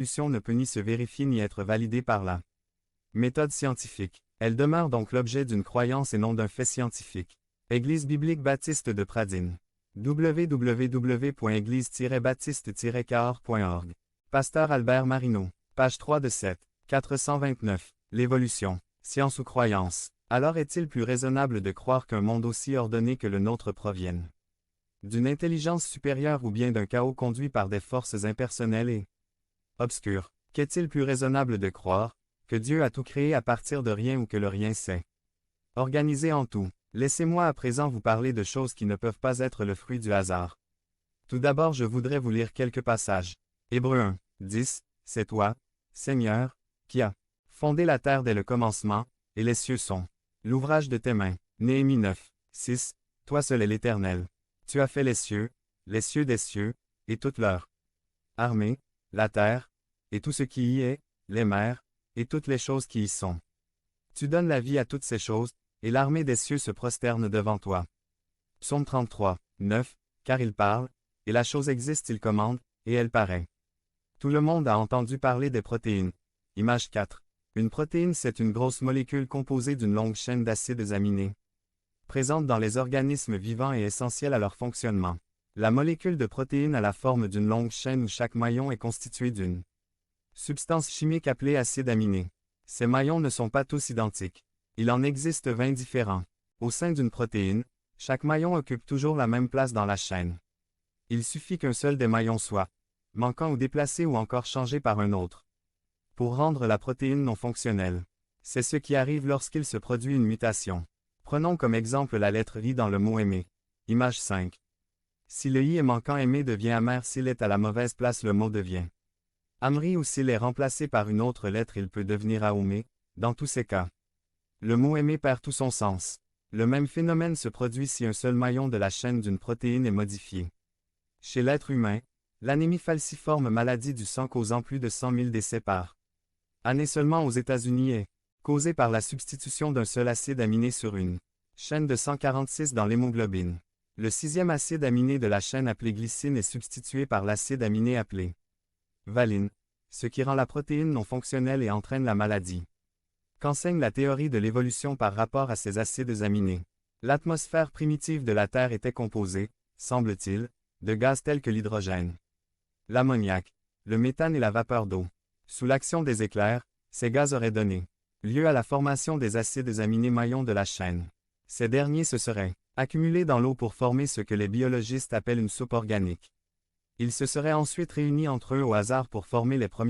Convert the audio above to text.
l'évolution ne peut ni se vérifier ni être validée par la méthode scientifique. Elle demeure donc l'objet d'une croyance et non d'un fait scientifique. Église biblique baptiste de Pradine. www.église-baptiste-cahors.org. Pasteur Albert Marino. Page 3 de 7. 429. L'évolution. Science ou croyance. Alors est-il plus raisonnable de croire qu'un monde aussi ordonné que le nôtre provienne d'une intelligence supérieure ou bien d'un chaos conduit par des forces impersonnelles et obscures? Qu'est-il plus raisonnable de croire que Dieu a tout créé à partir de rien ou que le rien s'est organisé en tout? Laissez-moi à présent vous parler de choses qui ne peuvent pas être le fruit du hasard. Tout d'abord, je voudrais vous lire quelques passages. Hébreux 1, 10, c'est toi, Seigneur, qui as fondé la terre dès le commencement, et les cieux sont l'ouvrage de tes mains. Néhémie 9, 6, toi seul est l'Éternel. Tu as fait les cieux des cieux, et toute leur armée, la terre, et tout ce qui y est, les mers, et toutes les choses qui y sont. Tu donnes la vie à toutes ces choses, et l'armée des cieux se prosterne devant toi. Psaume 33, 9, car il parle, et la chose existe, il commande, et elle paraît. Tout le monde a entendu parler des protéines. Image 4. Une protéine, c'est une grosse molécule composée d'une longue chaîne d'acides aminés, présente dans les organismes vivants et essentielle à leur fonctionnement. La molécule de protéine a la forme d'une longue chaîne où chaque maillon est constitué d'une substance chimique appelée acide aminé. Ces maillons ne sont pas tous identiques. Il en existe 20 différents. Au sein d'une protéine, chaque maillon occupe toujours la même place dans la chaîne. Il suffit qu'un seul des maillons soit manquant ou déplacé ou encore changé par un autre pour rendre la protéine non fonctionnelle. C'est ce qui arrive lorsqu'il se produit une mutation. Prenons comme exemple la lettre I dans le mot aimer. Image 5. Si le I est manquant, aimer devient amer. S'il est à la mauvaise place, le mot devient amri, ou s'il est remplacé par une autre lettre, il peut devenir aoumé. Dans tous ces cas, le mot aimer perd tout son sens. Le même phénomène se produit si un seul maillon de la chaîne d'une protéine est modifié. Chez l'être humain, l'anémie falciforme, maladie du sang causant plus de 100 000 décès par année seulement aux États-Unis, est causée par la substitution d'un seul acide aminé sur une chaîne de 146 dans l'hémoglobine. Le sixième acide aminé de la chaîne appelé glycine est substitué par l'acide aminé appelé valine, ce qui rend la protéine non fonctionnelle et entraîne la maladie. Qu'enseigne la théorie de l'évolution par rapport à ces acides aminés? L'atmosphère primitive de la Terre était composée, semble-t-il, de gaz tels que l'hydrogène, l'ammoniac, le méthane et la vapeur d'eau. Sous l'action des éclairs, ces gaz auraient donné lieu à la formation des acides aminés maillons de la chaîne. Ces derniers se seraient accumulés dans l'eau pour former ce que les biologistes appellent une soupe organique. Ils se seraient ensuite réunis entre eux au hasard pour former les premières